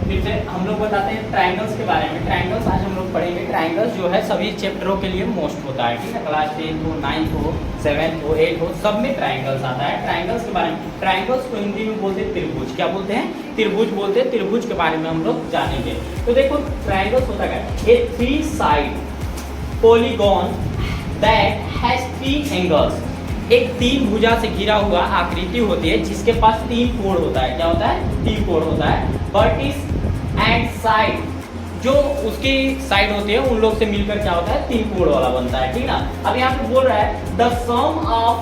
फिर से हम लोग बताते हैं ट्राइंगल्स के बारे में। ट्राइंगल्स आज हम लोग पढ़ेंगे। ट्राइंगल्स जो है सभी चैप्टरों के लिए मोस्ट होता है, ठीक है। क्लास 10 हो, 9 हो, 7 हो, 8 हो, सब में ट्राइंगल्स आता है। ट्राइंगल्स के बारे में, ट्राइंगल्स को हिंदी में बोलते हैं त्रिभुज। क्या बोलते हैं? त्रिभुज बोलते हैं। त्रिभुज के बारे में हम लोग जानेंगे। तो देखो ट्राइंगल्स होता क्या है, ए 3 side polygon that has 3 angles. एक 3 भुजा से घिरा हुआ आकृति होती है जिसके पास 3 कोण होता है। क्या होता है? 3 कोण होता है। वर्टिस एंड साइड, जो उसकी साइड होती है उन लोग से मिलकर क्या होता है? 3 कोण वाला बनता है, ठीक ना। अब यहाँ पे बोल रहा है the sum of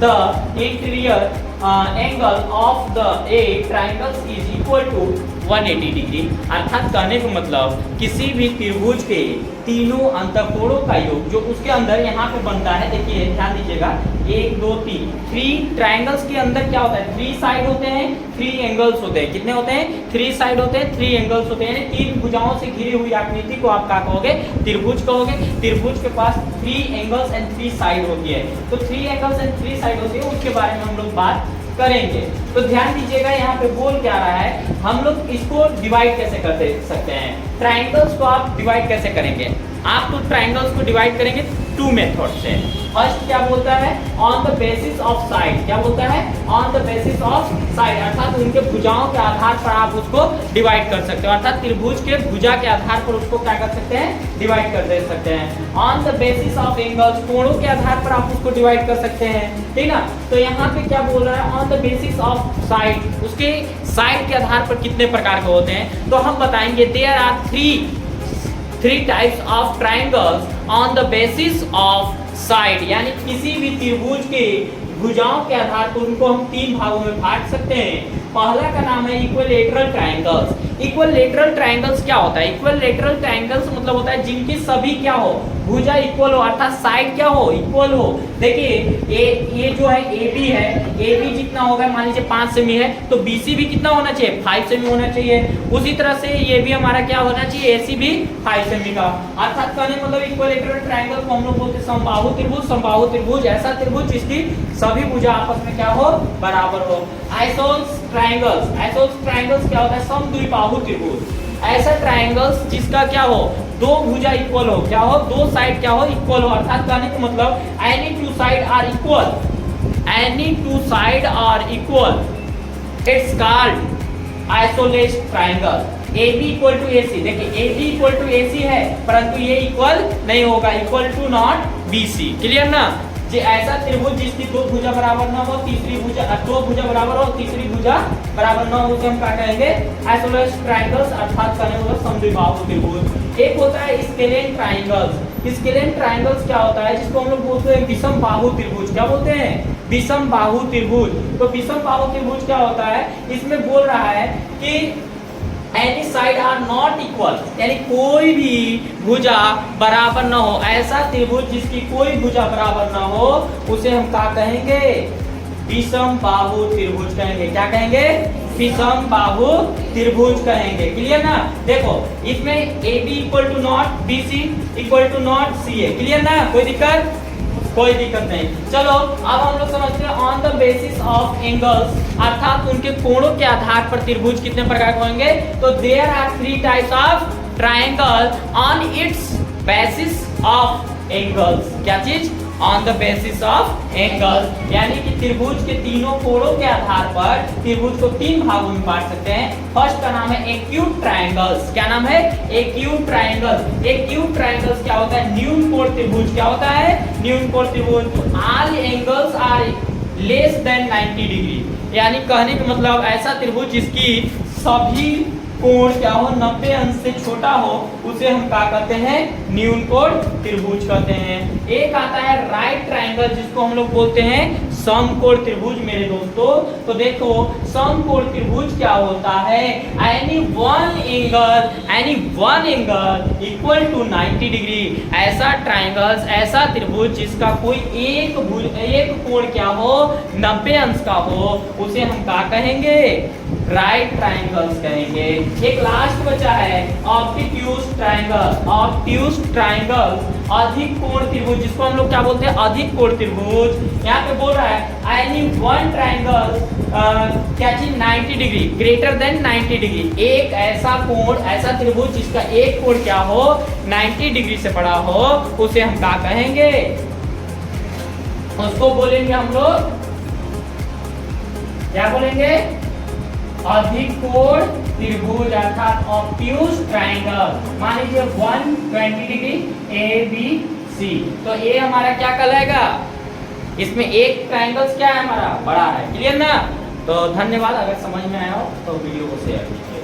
the interior angle of the a triangle is equal to 180 degree. अर्थात कहने का मतलब किसी भी त्रिभुज के तीनों अंतःकोणों का योग जो उसके अंदर यहाँ पे बनता है। देखिए ध्यान दीजिएगा, 1 2 3 3 ट्राइंगल्स के अंदर क्या होता है? 3 साइड होते हैं, 3 एंगल्स होते हैं। कितने होते हैं? 3 साइड होते हैं, 3 एंगल्स होते हैं। 3 भुजाओं से घिरी हुई आकृति को आप क्या कहोगे? त्रिभुज कहोगे। त्रिभुज के पास 3 एंगल्स एंड 3 साइड होती है। तो 3 एंगल्स एंड 3 साइड होती है, उसके बारे में हम लोग बात करेंगे। तो ध्यान दीजिएगा यहाँ पे बोल क्या रहा है, हम लोग इसको डिवाइड कैसे कर सकते हैं। ट्राइंगल्स को आप डिवाइड कैसे करेंगे? आप तो ट्राइंगल्स को डिवाइड करेंगे 2 मेथड से। फर्स्ट क्या बोलता है? On the basis of side. क्या बोलता है? On the basis of side, अर्थात उनके भुजाओं के आधार पर आप उसको डिवाइड कर सकते हो। अर्थात त्रिभुज के भुजा के आधार पर उसको क्या कर सकते हैं? डिवाइड कर दे सकते हैं। On the basis of angles, कोणों के आधार पर आप उसको डिवाइड कर सकते हैं, ठीक ना। तो यहाँ पे क्या बोल रहा है? On the basis of side, उसके साइड के आधार पर कितने प्रकार के होते हैं? तो हम बताएंगे there are 3 types of triangles on the basis of side, यानी किसी भी त्रिभुज के भुजाओं के आधार पर उनको हम 3 भागों में बांट सकते हैं। पहला का नाम है इक्विलेटरल ट्राइंगल्स। इक्विलेटरल ट्राइंगल्स क्या होता है? इक्विलेटरल ट्राइंगल्स मतलब होता है जिनकी सभी क्या हो? भुजा इक्वल हो, अर्थात साइड क्या हो? इक्वल हो। देखिए ये जो है AB है, AB जितना होगा मान लीजिए 5 सेमी है, तो BC भी कितना होना चाहिए? 5 सेमी होना चाहिए। उसी तरह से ये भी हमारा क्या होना चाहिए? AC भी 5 सेमी का। अर्थात कहने मतलब इक्विलेटरल ट्राइंगल को हम लोग बोलते हैं समबाहु त्रिभुज। समबाहु त्रिभुज ऐसा त्रिभुज जिसकी सभी भुजा आपस में क्या हो? बराबर हो। आइसोस ट्राइंगल्स, आइसोस ट्राइंगल्स क्या होता है? समद्विबाहु त्रिभुज, ऐसा ट्राइंगल्स जिसका क्या हो? 2 भुजा इक्वल हो। क्या हो? 2 साइड क्या हो? इक्वल हो। अर्थात कहने का मतलब any 2 side are equal, any 2 side are equal, it's called isosceles triangle. AB equal to AC, देखिए AB इक्वल टू AC है, परंतु ये इक्वल नहीं होगा, equal to not BC। Clear ना? जी ऐसा त्रिभुज जिसकी 2 भुजा बराबर ना हो, तीसरी भुजा 2 भुजा बराबर हो, तीसरी भुजा बराबर ना हो, उसे हम क्या कहेंगे? आइसोलेस ट्राइंगल्स, अर्थात कहने वाला समद्विबाहु त्रिभुज। एक होता है स्केलेन ट्राइंगल्स। स्केलेन ट्राइंगल्स क्या होता है? जिसको हम लोग बोलते हैं विषम बाहु त्रिभुज। क्या बोलते हैं? विषम बाहु त्रिभुज। तो विषम बाहु त्रिभुज क्या होता है? इसमें बोल रहा है कि any side are not equal, यानी कोई भी भुजा बराबर ना हो। ऐसा त्रिभुज जिसकी कोई भुजा बराबर ना हो उसे हम क्या कहेंगे? विषम बाहु त्रिभुज कहेंगे। क्या कहेंगे? विषम बाहु त्रिभुज कहेंगे। क्लियर ना? देखो इसमें AB equal to not BC equal to not CA। Clear ना? कोई दिक्कत? कोई दिक्कत नहीं। चलो अब हम लोग समझते हैं on the basis of angles, अर्थात उनके कोणों के आधार पर त्रिभुज कितने प्रकार के होंगे। तो there are 3 types of triangle on its basis of angles. क्या चीज? On the basis of angles, यानी कि त्रिभुज के तीनों कोणों के आधार पर त्रिभुज को 3 भागों में बांट सकते हैं। फर्स्ट का नाम है एक्यूट ट्राइंगल्स। क्या नाम है? Acute triangles. एक्यूट ट्राइंगल्स क्या होता है? न्यून कोण त्रिभुज। क्या होता है? न्यून कोण त्रिभुज। All angles are less than 90 degree, यानी कहने का मतलब ऐसा त्रिभुज जिसकी सभी कोण क्या हो? 90 अंश से छोटा हो, उसे हम क्या कहते हैं? न्यून कोण त्रिभुज कहते हैं। एक आता है राइट ट्राइंगल, जिसको हम लोग बोलते हैं समकोण त्रिभुज मेरे दोस्तों। तो देखो समकोण त्रिभुज क्या होता है? Any one angle equal to 90 degree. ऐसा ट्राइंगल्स, ऐसा त्रिभुज जिसका कोई एक कोण क्या हो? 90 अंश का हो, उसे हम क्या कहेंगे? राइट ट्राइंगल्स कहेंगे। एक लास्ट बचा है ऑब्ट्यूज ट्राइंगल। ऑब्ट्यूज ट्राइंगल अधिक कोण त्रिभुज, जिसको हम लोग क्या बोलते हैं, अधिक कोण त्रिभुज। यहाँ पे बोल रहा है any one triangle catching 90 degree greater than 90 degree, एक ऐसा कोण, ऐसा त्रिभुज जिसका एक कोण क्या हो 90 डिग्री से बड़ा हो, उसे हम क्या कहेंगे, उसको बोलेंगे हम लोग, क्या बोलेंगे, अधिक कोण त्रिभुज अर्थात ऑब्ट्यूज ट्राइंगल। मान लीजिए 120 डिग्री ए बी सी, तो ए हमारा क्या कहलाएगा, इसमें एक ट्राइंगल क्या है हमारा, बड़ा है। क्लियर ना? तो धन्यवाद, अगर समझ में आया हो तो वीडियो को शेयर कीजिए।